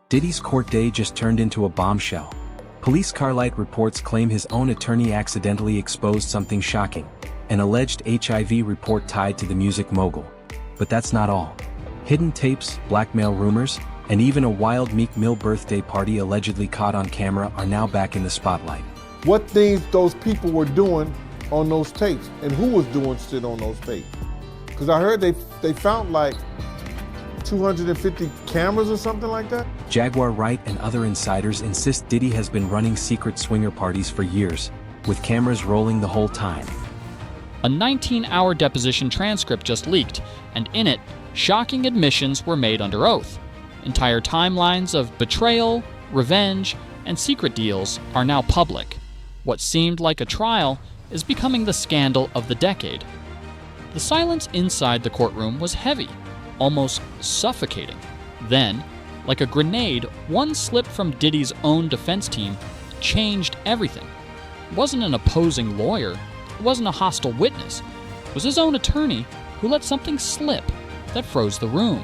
Diddy's court day just turned into a bombshell. Police Carlight reports claim his own attorney accidentally exposed something shocking, an alleged HIV report tied to the music mogul. But that's not all. Hidden tapes, blackmail rumors, and even a wild Meek Mill birthday party allegedly caught on camera are now back in the spotlight. What things those people were doing on those tapes, and who was doing shit on those tapes? Because I heard they found like 250 cameras or something like that. Jaguar Wright and other insiders insist Diddy has been running secret swinger parties for years, with cameras rolling the whole time. A 19-hour deposition transcript just leaked, and in it, shocking admissions were made under oath. Entire timelines of betrayal, revenge, and secret deals are now public. What seemed like a trial is becoming the scandal of the decade. The silence inside the courtroom was heavy, almost suffocating. Then, like a grenade, one slip from Diddy's own defense team changed everything. It wasn't an opposing lawyer, it wasn't a hostile witness. It was his own attorney who let something slip that froze the room.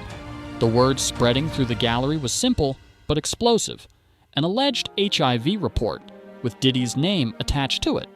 The word spreading through the gallery was simple but explosive: an alleged HIV report with Diddy's name attached to it.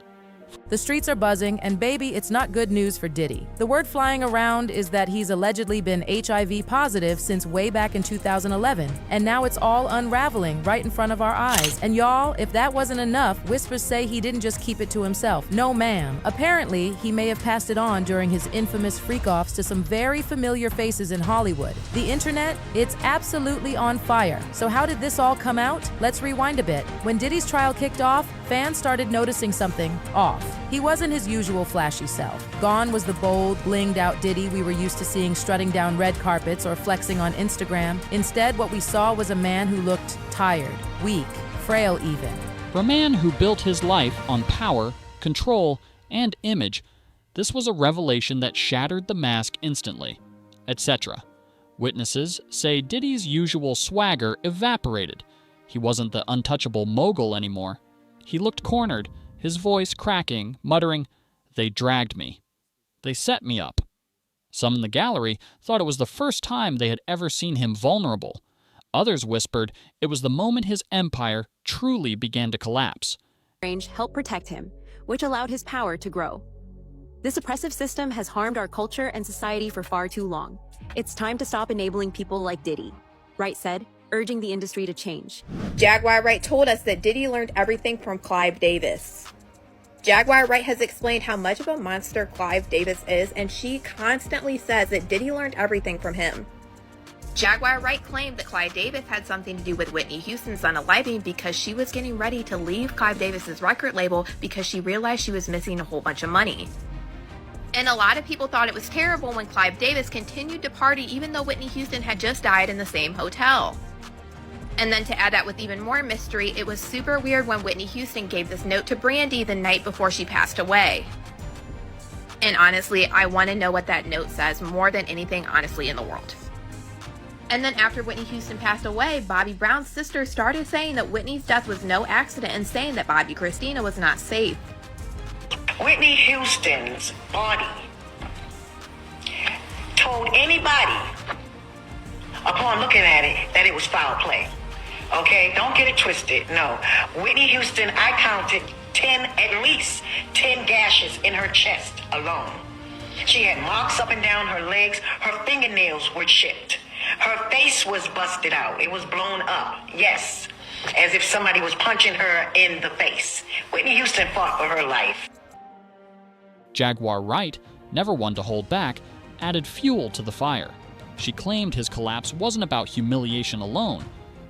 The streets are buzzing, and baby, it's not good news for Diddy. The word flying around is that he's allegedly been HIV positive since way back in 2011, and now it's all unraveling right in front of our eyes. And y'all, if that wasn't enough, whispers say he didn't just keep it to himself. No ma'am. Apparently, he may have passed it on during his infamous freak-offs to some very familiar faces in Hollywood. The internet, it's absolutely on fire. So how did this all come out? Let's rewind a bit. When Diddy's trial kicked off, fans started noticing something off. He wasn't his usual flashy self. Gone was the bold, blinged-out Diddy we were used to seeing strutting down red carpets or flexing on Instagram. Instead, what we saw was a man who looked tired, weak, frail even. For a man who built his life on power, control, and image, this was a revelation that shattered the mask instantly, etc. Witnesses say Diddy's usual swagger evaporated. He wasn't the untouchable mogul anymore. He looked cornered, his voice cracking, muttering, "They dragged me. They set me up." Some in the gallery thought it was the first time they had ever seen him vulnerable. Others whispered it was the moment his empire truly began to collapse. Range helped protect him, which allowed his power to grow. This oppressive system has harmed our culture and society for far too long. It's time to stop enabling people like Diddy, Wright said, urging the industry to change. Jaguar Wright told us that Diddy learned everything from Clive Davis. Jaguar Wright has explained how much of a monster Clive Davis is, and she constantly says that Diddy learned everything from him. Jaguar Wright claimed that Clive Davis had something to do with Whitney Houston's unaliving because she was getting ready to leave Clive Davis's record label because she realized she was missing a whole bunch of money. And a lot of people thought it was terrible when Clive Davis continued to party even though Whitney Houston had just died in the same hotel. And then to add that with even more mystery, it was super weird when Whitney Houston gave this note to Brandy the night before she passed away. And honestly, I want to know what that note says more than anything honestly in the world. And then after Whitney Houston passed away, Bobby Brown's sister started saying that Whitney's death was no accident and saying that Bobby Christina was not safe. Whitney Houston's body told anybody upon looking at it that it was foul play. Okay, don't get it twisted. No, Whitney Houston, I counted at least 10 gashes in her chest alone. She had marks up and down her legs. Her fingernails were chipped. Her face was busted out. It was blown up. Yes, as if somebody was punching her in the face. Whitney Houston fought for her life. Jaguar Wright, never one to hold back, added fuel to the fire. She claimed his collapse wasn't about humiliation alone.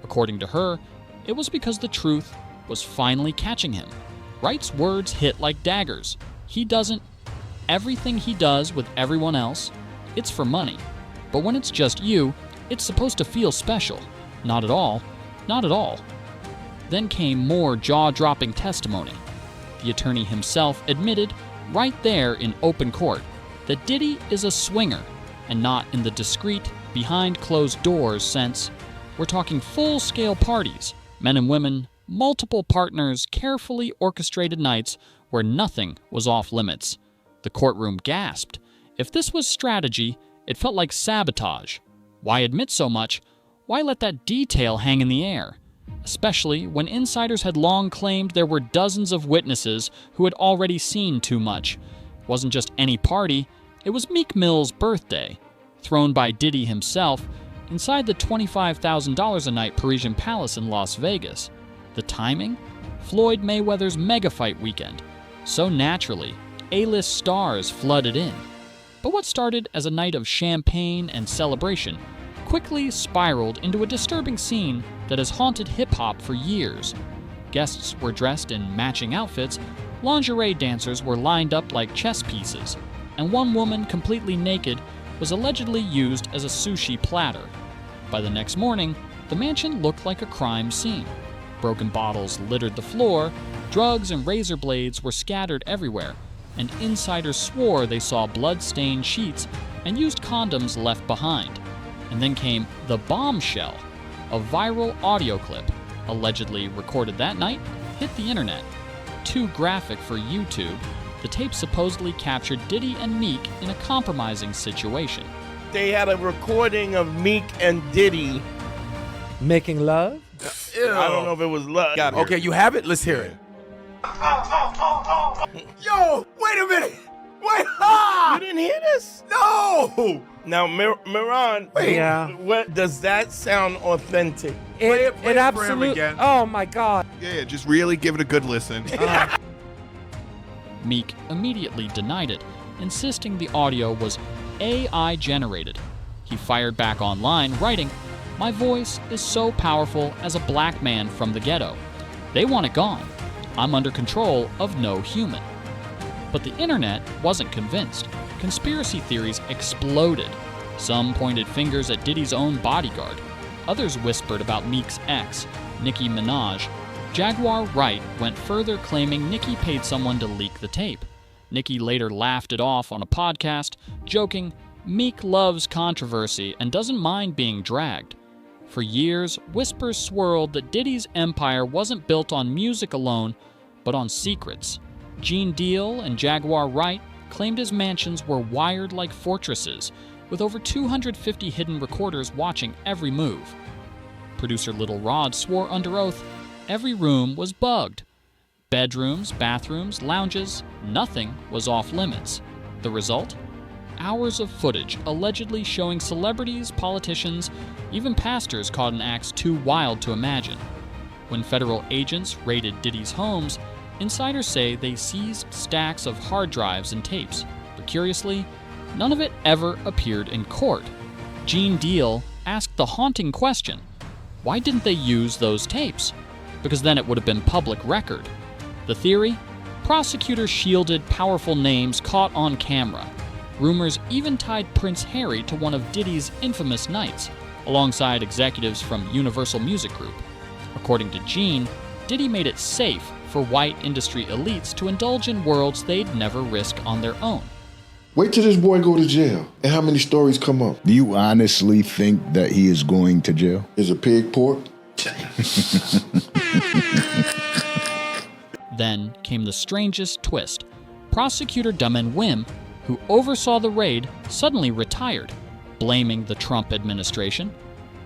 According to her, it was because the truth was finally catching him. Wright's words hit like daggers. He doesn't. Everything he does with everyone else, it's for money. But when it's just you, it's supposed to feel special. Not at all. Not at all. Then came more jaw-dropping testimony. The attorney himself admitted, right there in open court, that Diddy is a swinger, and not in the discreet, behind closed doors sense. We're talking full-scale parties, men and women, multiple partners, carefully orchestrated nights where nothing was off limits. The courtroom gasped. If this was strategy, it felt like sabotage. Why admit so much? Why let that detail hang in the air? Especially when insiders had long claimed there were dozens of witnesses who had already seen too much. It wasn't just any party, it was Meek Mill's birthday, thrown by Diddy himself inside the $25,000 a night Parisian Palace in Las Vegas. The timing? Floyd Mayweather's mega fight weekend. So naturally, A-list stars flooded in. But what started as a night of champagne and celebration quickly spiraled into a disturbing scene that has haunted hip-hop for years. Guests were dressed in matching outfits, lingerie dancers were lined up like chess pieces, and one woman completely naked was allegedly used as a sushi platter. By the next morning, the mansion looked like a crime scene. Broken bottles littered the floor, drugs and razor blades were scattered everywhere, and insiders swore they saw blood-stained sheets and used condoms left behind. And then came the bombshell. A viral audio clip, allegedly recorded that night, hit the internet. Too graphic for YouTube, the tape supposedly captured Diddy and Meek in a compromising situation. They had a recording of Meek and Diddy making love? Ew. I don't know if it was love. Okay, you have it? Let's hear it. Yo, wait a minute. Wait, You didn't hear this? No! Now, Miran, Yeah. what does that sound authentic? Play it for him absolutely. again. Oh my God. Yeah, just really give it a good listen. Meek immediately denied it, insisting the audio was AI generated. He fired back online, writing, "My voice is so powerful as a black man from the ghetto. They want it gone. I'm under control of no human." But the internet wasn't convinced. Conspiracy theories exploded. Some pointed fingers at Diddy's own bodyguard. Others whispered about Meek's ex, Nicki Minaj. Jaguar Wright went further, claiming Nicki paid someone to leak the tape. Nicki later laughed it off on a podcast, joking, "Meek loves controversy and doesn't mind being dragged." For years, whispers swirled that Diddy's empire wasn't built on music alone, but on secrets. Gene Deal and Jaguar Wright claimed his mansions were wired like fortresses, with over 250 hidden recorders watching every move. Producer Little Rod swore under oath every room was bugged. Bedrooms, bathrooms, lounges, nothing was off limits. The result? Hours of footage allegedly showing celebrities, politicians, even pastors caught in acts too wild to imagine. When federal agents raided Diddy's homes, insiders say they seized stacks of hard drives and tapes, but curiously, none of it ever appeared in court. Gene Deal asked the haunting question, why didn't they use those tapes? Because then it would have been public record. The theory? Prosecutors shielded powerful names caught on camera. Rumors even tied Prince Harry to one of Diddy's infamous nights, alongside executives from Universal Music Group. According to Gene, Diddy made it safe for white industry elites to indulge in worlds they'd never risk on their own. Wait till this boy go to jail and how many stories come up. Do you honestly think that he is going to jail? Is a pig pork? Then came the strangest twist. Prosecutor Duman Wim, who oversaw the raid, suddenly retired, blaming the Trump administration.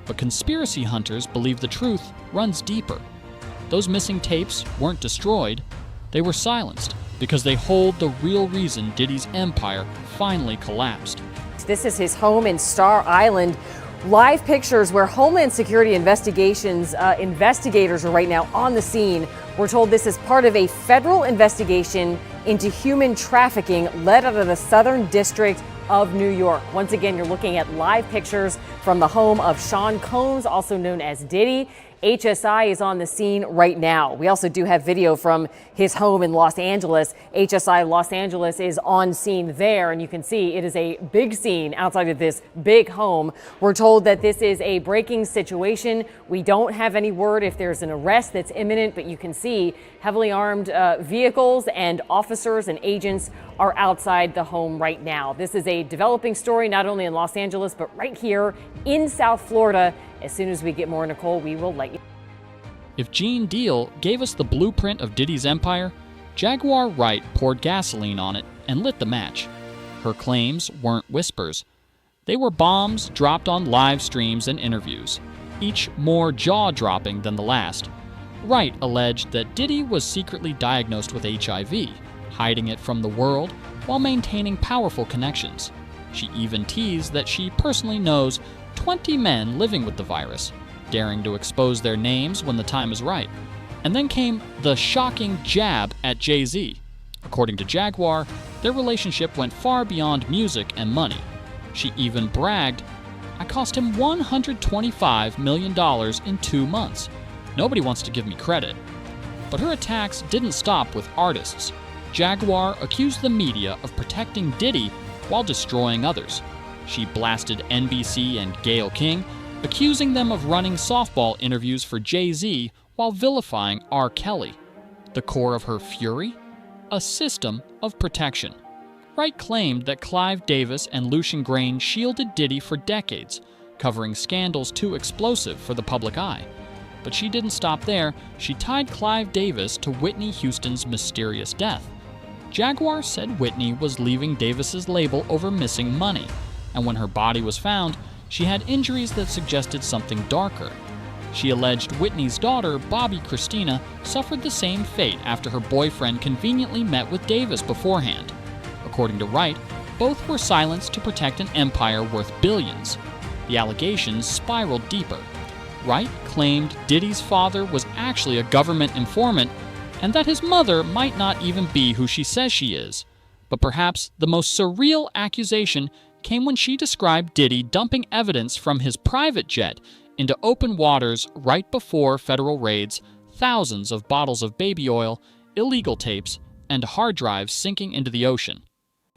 But conspiracy hunters believe the truth runs deeper. Those missing tapes weren't destroyed, they were silenced because they hold the real reason Diddy's empire finally collapsed. This is his home in Star Island. Live pictures where Homeland Security investigators are right now on the scene. We're told this is part of a federal investigation into human trafficking led out of the Southern District of New York. Once again, you're looking at live pictures from the home of Sean Combs, also known as Diddy. HSI is on the scene right now. We also do have video from his home in Los Angeles. HSI Los Angeles is on scene there, and you can see it is a big scene outside of this big home. We're told that this is a breaking situation. We don't have any word if there's an arrest that's imminent, but you can see heavily armed vehicles and officers and agents are outside the home right now. This is a developing story, not only in Los Angeles, but right here in South Florida. As soon as we get more, Nicole, we will let you. If Gene Deal gave us the blueprint of Diddy's empire, Jaguar Wright poured gasoline on it and lit the match. Her claims weren't whispers. They were bombs dropped on live streams and interviews. each more jaw-dropping than the last. Wright alleged that Diddy was secretly diagnosed with HIV, hiding it from the world while maintaining powerful connections. She even teased that she personally knows 20 men living with the virus, daring to expose their names when the time is right. And then came the shocking jab at Jay-Z. According to Jaguar, their relationship went far beyond music and money. She even bragged, "I cost him $125 million in 2 months. Nobody wants to give me credit." But her attacks didn't stop with artists. Jaguar accused the media of protecting Diddy while destroying others. She blasted NBC and Gayle King, accusing them of running softball interviews for Jay-Z while vilifying R. Kelly. The core of her fury? A system of protection. Wright claimed that Clive Davis and Lucian Grainge shielded Diddy for decades, covering scandals too explosive for the public eye. But she didn't stop there. She tied Clive Davis to Whitney Houston's mysterious death. Jaguar said Whitney was leaving Davis's label over missing money, and when her body was found, she had injuries that suggested something darker. She alleged Whitney's daughter, Bobby Christina, suffered the same fate after her boyfriend conveniently met with Davis beforehand. According to Wright, both were silenced to protect an empire worth billions. The allegations spiraled deeper. Wright claimed Diddy's father was actually a government informant and that his mother might not even be who she says she is. But perhaps the most surreal accusation came when she described Diddy dumping evidence from his private jet into open waters right before federal raids, thousands of bottles of baby oil, illegal tapes, and hard drives sinking into the ocean.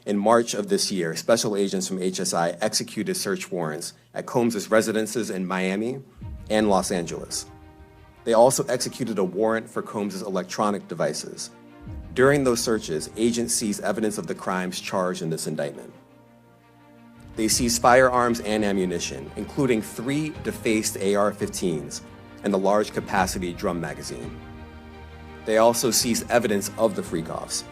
In March of this year, special agents from HSI executed search warrants at Combs' residences in Miami and Los Angeles. They also executed a warrant for Combs' electronic devices. During those searches, agents seized evidence of the crimes charged in this indictment. They seized firearms and ammunition, including 3 defaced AR-15s and a large-capacity drum magazine. They also seized evidence of the freak-offs,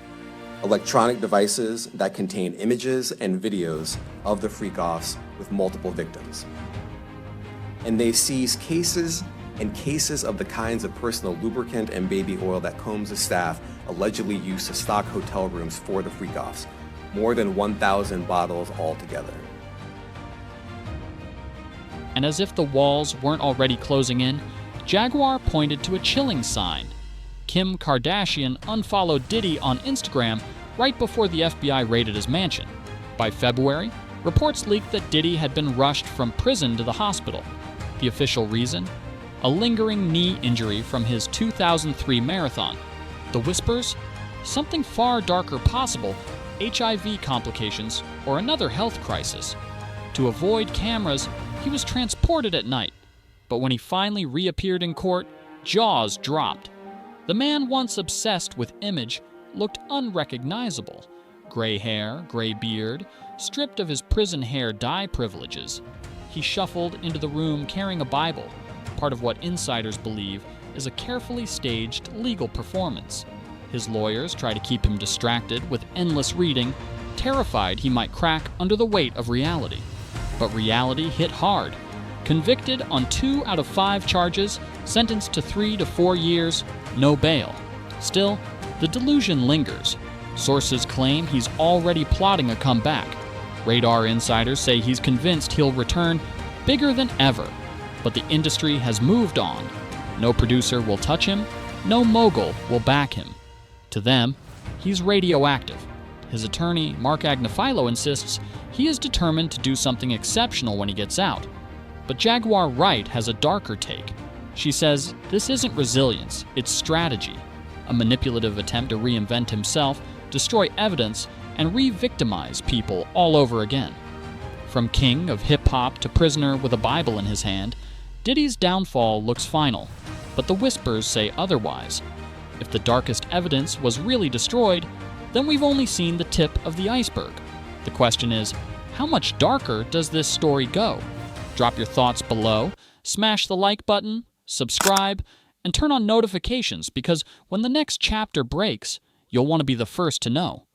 electronic devices that contain images and videos of the freak-offs with multiple victims. And they seized cases and cases of the kinds of personal lubricant and baby oil that Combs' staff allegedly used to stock hotel rooms for the freak-offs, more than 1,000 bottles altogether. And as if the walls weren't already closing in, Jaguar pointed to a chilling sign. Kim Kardashian unfollowed Diddy on Instagram right before the FBI raided his mansion. By February, reports leaked that Diddy had been rushed from prison to the hospital. The official reason? A lingering knee injury from his 2003 marathon. The whispers? Something far darker possible, HIV complications or another health crisis. To avoid cameras, he was transported at night. But when he finally reappeared in court, jaws dropped. The man once obsessed with image looked unrecognizable. Gray hair, gray beard, stripped of his prison hair dye privileges. He shuffled into the room carrying a Bible, part of what insiders believe is a carefully staged legal performance. His lawyers try to keep him distracted with endless reading, terrified he might crack under the weight of reality. But reality hit hard. Convicted on 2 out of 5 charges, sentenced to 3 to 4 years, no bail. Still, the delusion lingers. Sources claim he's already plotting a comeback. Radar insiders say he's convinced he'll return bigger than ever. But the industry has moved on. No producer will touch him, no mogul will back him. To them, he's radioactive. His attorney, Mark Agnifilo, insists he is determined to do something exceptional when he gets out. But Jaguar Wright has a darker take. She says this isn't resilience, it's strategy. A manipulative attempt to reinvent himself, destroy evidence, and re-victimize people all over again. From king of hip-hop to prisoner with a Bible in his hand, Diddy's downfall looks final, but the whispers say otherwise. If the darkest evidence was really destroyed, then we've only seen the tip of the iceberg. The question is, how much darker does this story go? Drop your thoughts below, smash the like button, subscribe, and turn on notifications because when the next chapter breaks, you'll want to be the first to know.